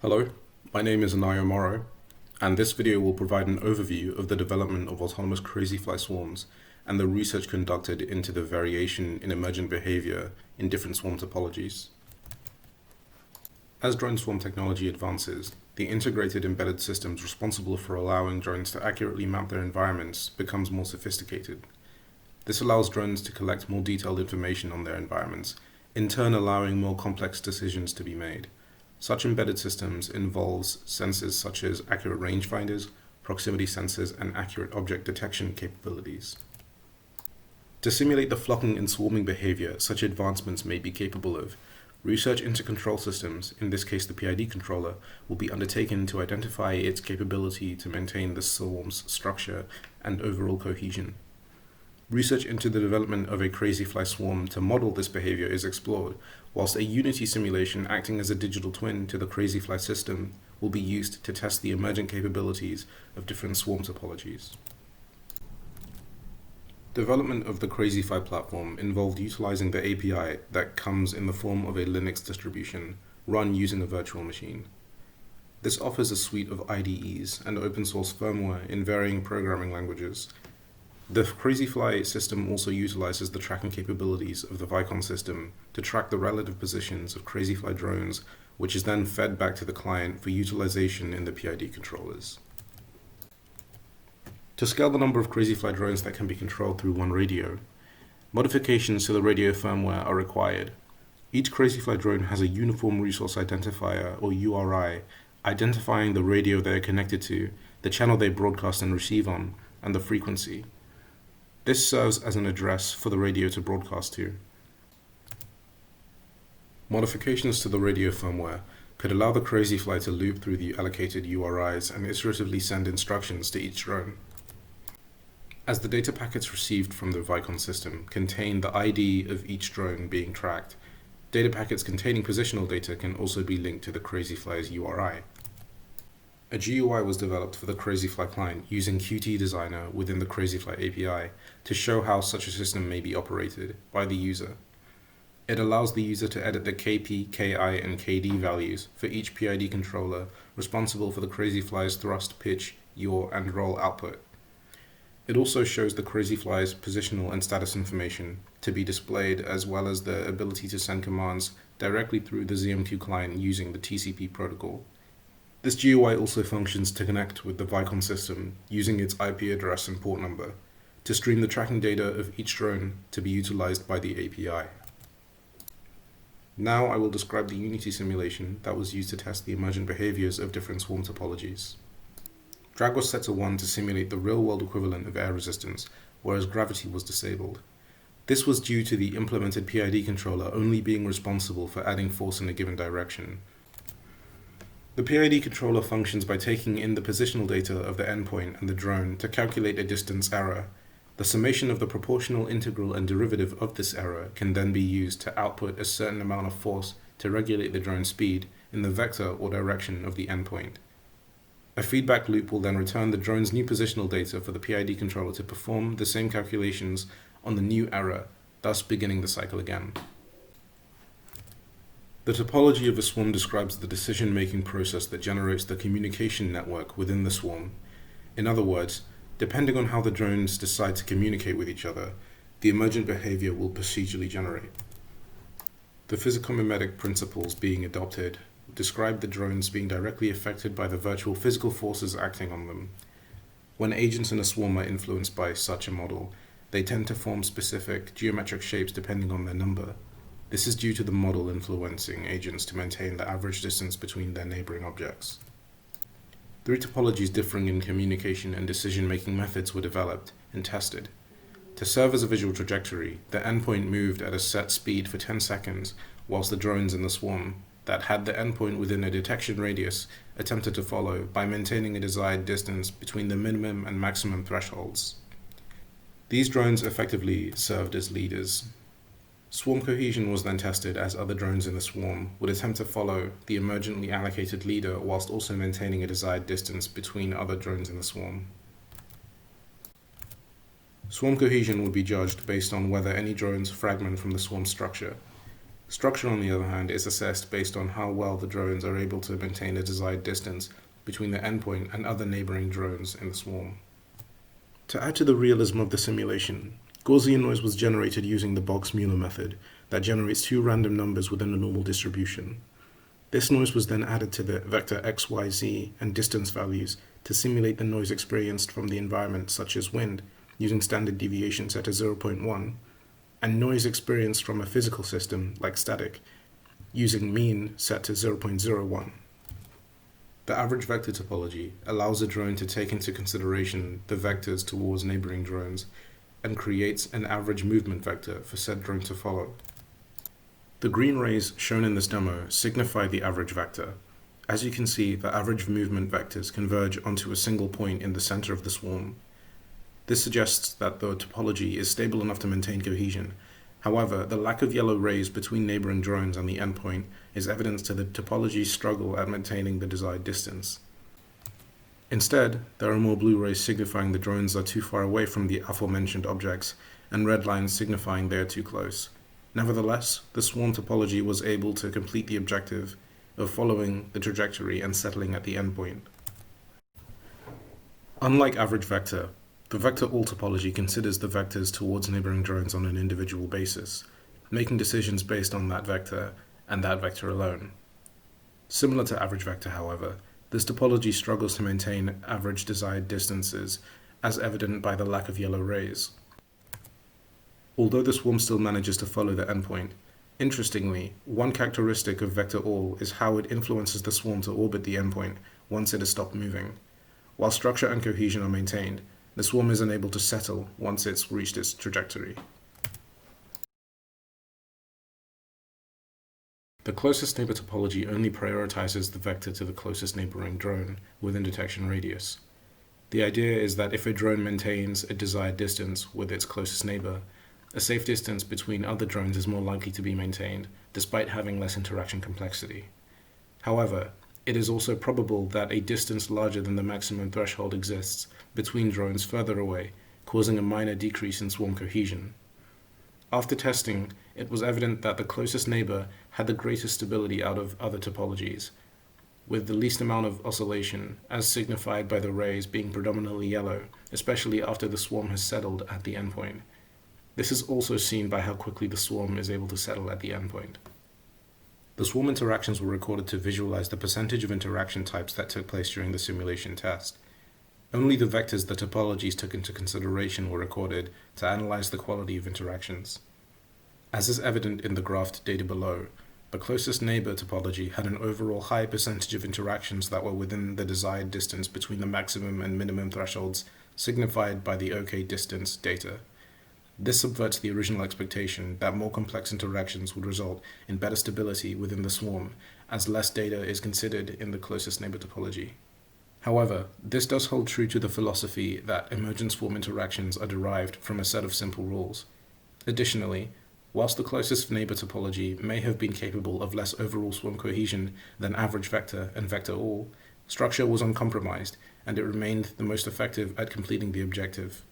Hello, my name is Anayo Morrow, and this video will provide an overview of the development of autonomous Crazyflie swarms and the research conducted into the variation in emergent behavior in different swarm topologies. As drone swarm technology advances, the integrated embedded systems responsible for allowing drones to accurately map their environments becomes more sophisticated. This allows drones to collect more detailed information on their environments, in turn allowing more complex decisions to be made. Such embedded systems involves sensors such as accurate rangefinders, proximity sensors, and accurate object detection capabilities. To simulate the flocking and swarming behavior such advancements may be capable of, research into control systems, in this case the PID controller, will be undertaken to identify its capability to maintain the swarm's structure and overall cohesion. Research into the development of a Crazyflie swarm to model this behavior is explored, whilst a Unity simulation acting as a digital twin to the Crazyflie system will be used to test the emergent capabilities of different swarm topologies. Development of the Crazyflie platform involved utilizing the API that comes in the form of a Linux distribution run using a virtual machine. This offers a suite of IDEs and open source firmware in varying programming languages. The Crazyflie system also utilizes the tracking capabilities of the Vicon system to track the relative positions of Crazyflie drones, which is then fed back to the client for utilization in the PID controllers. To scale the number of Crazyflie drones that can be controlled through one radio, modifications to the radio firmware are required. Each Crazyflie drone has a uniform resource identifier, or URI, identifying the radio they are connected to, the channel they broadcast and receive on, and the frequency. This serves as an address for the radio to broadcast to. Modifications to the radio firmware could allow the Crazyflie to loop through the allocated URIs and iteratively send instructions to each drone. As the data packets received from the Vicon system contain the ID of each drone being tracked, data packets containing positional data can also be linked to the Crazyflie's URI. A GUI was developed for the Crazyflie client using Qt Designer within the Crazyflie API to show how such a system may be operated by the user. It allows the user to edit the KP, KI, and KD values for each PID controller responsible for the Crazyflie's thrust, pitch, yaw, and roll output. It also shows the Crazyflie's positional and status information to be displayed, as well as the ability to send commands directly through the ZMQ client using the TCP protocol. This GUI also functions to connect with the Vicon system using its IP address and port number to stream the tracking data of each drone to be utilized by the API. Now I will describe the Unity simulation that was used to test the emergent behaviors of different swarm topologies. Drag was set to 1 to simulate the real-world equivalent of air resistance, whereas gravity was disabled. This was due to the implemented PID controller only being responsible for adding force in a given direction. The PID controller functions by taking in the positional data of the endpoint and the drone to calculate a distance error. The summation of the proportional integral and derivative of this error can then be used to output a certain amount of force to regulate the drone's speed in the vector or direction of the endpoint. A feedback loop will then return the drone's new positional data for the PID controller to perform the same calculations on the new error, thus beginning the cycle again. The topology of a swarm describes the decision-making process that generates the communication network within the swarm. In other words, depending on how the drones decide to communicate with each other, the emergent behavior will procedurally generate. The Physicomimetic principles being adopted describe the drones being directly affected by the virtual physical forces acting on them. When agents in a swarm are influenced by such a model, they tend to form specific geometric shapes depending on their number. This is due to the model influencing agents to maintain the average distance between their neighboring objects. 3 topologies differing in communication and decision-making methods were developed and tested. To serve as a visual trajectory, the endpoint moved at a set speed for 10 seconds, whilst the drones in the swarm that had the endpoint within a detection radius attempted to follow by maintaining a desired distance between the minimum and maximum thresholds. These drones effectively served as leaders. Swarm cohesion was then tested, as other drones in the swarm would attempt to follow the emergently allocated leader whilst also maintaining a desired distance between other drones in the swarm. Swarm cohesion would be judged based on whether any drones fragment from the swarm structure. Structure, on the other hand, is assessed based on how well the drones are able to maintain a desired distance between the endpoint and other neighboring drones in the swarm. To add to the realism of the simulation, Gaussian noise was generated using the Box-Mueller method that generates two random numbers within a normal distribution. This noise was then added to the vector x, y, z and distance values to simulate the noise experienced from the environment, such as wind, using standard deviation set to 0.1, and noise experienced from a physical system, like static, using mean set to 0.01. The average vector topology allows a drone to take into consideration the vectors towards neighboring drones and creates an average movement vector for said drone to follow. The green rays shown in this demo signify the average vector. As you can see, the average movement vectors converge onto a single point in the center of the swarm. This suggests that the topology is stable enough to maintain cohesion. However, the lack of yellow rays between neighboring drones on the endpoint is evidence to the topology's struggle at maintaining the desired distance. Instead, there are more blue rays signifying the drones are too far away from the aforementioned objects, and red lines signifying they are too close. Nevertheless, the swarm topology was able to complete the objective of following the trajectory and settling at the endpoint. Unlike average vector, the vector-all topology considers the vectors towards neighboring drones on an individual basis, making decisions based on that vector and that vector alone. Similar to average vector, however, this topology struggles to maintain average desired distances, as evident by the lack of yellow rays. Although the swarm still manages to follow the endpoint, interestingly, one characteristic of vector-all is how it influences the swarm to orbit the endpoint once it has stopped moving. While structure and cohesion are maintained, the swarm is unable to settle once it's reached its trajectory. The closest neighbor topology only prioritizes the vector to the closest neighboring drone within detection radius. The idea is that if a drone maintains a desired distance with its closest neighbor, a safe distance between other drones is more likely to be maintained, despite having less interaction complexity. However, it is also probable that a distance larger than the maximum threshold exists between drones further away, causing a minor decrease in swarm cohesion. After testing, it was evident that the closest neighbor had the greatest stability out of other topologies, with the least amount of oscillation, as signified by the rays being predominantly yellow, especially after the swarm has settled at the endpoint. This is also seen by how quickly the swarm is able to settle at the endpoint. The swarm interactions were recorded to visualize the percentage of interaction types that took place during the simulation test. Only the vectors the topologies took into consideration were recorded to analyze the quality of interactions. As is evident in the graphed data below, the closest neighbor topology had an overall high percentage of interactions that were within the desired distance between the maximum and minimum thresholds signified by the OK distance data. This subverts the original expectation that more complex interactions would result in better stability within the swarm, as less data is considered in the closest neighbor topology. However, this does hold true to the philosophy that emergent swarm interactions are derived from a set of simple rules. Additionally, whilst the closest neighbor topology may have been capable of less overall swarm cohesion than average vector and vector-all, structure was uncompromised, and it remained the most effective at completing the objective.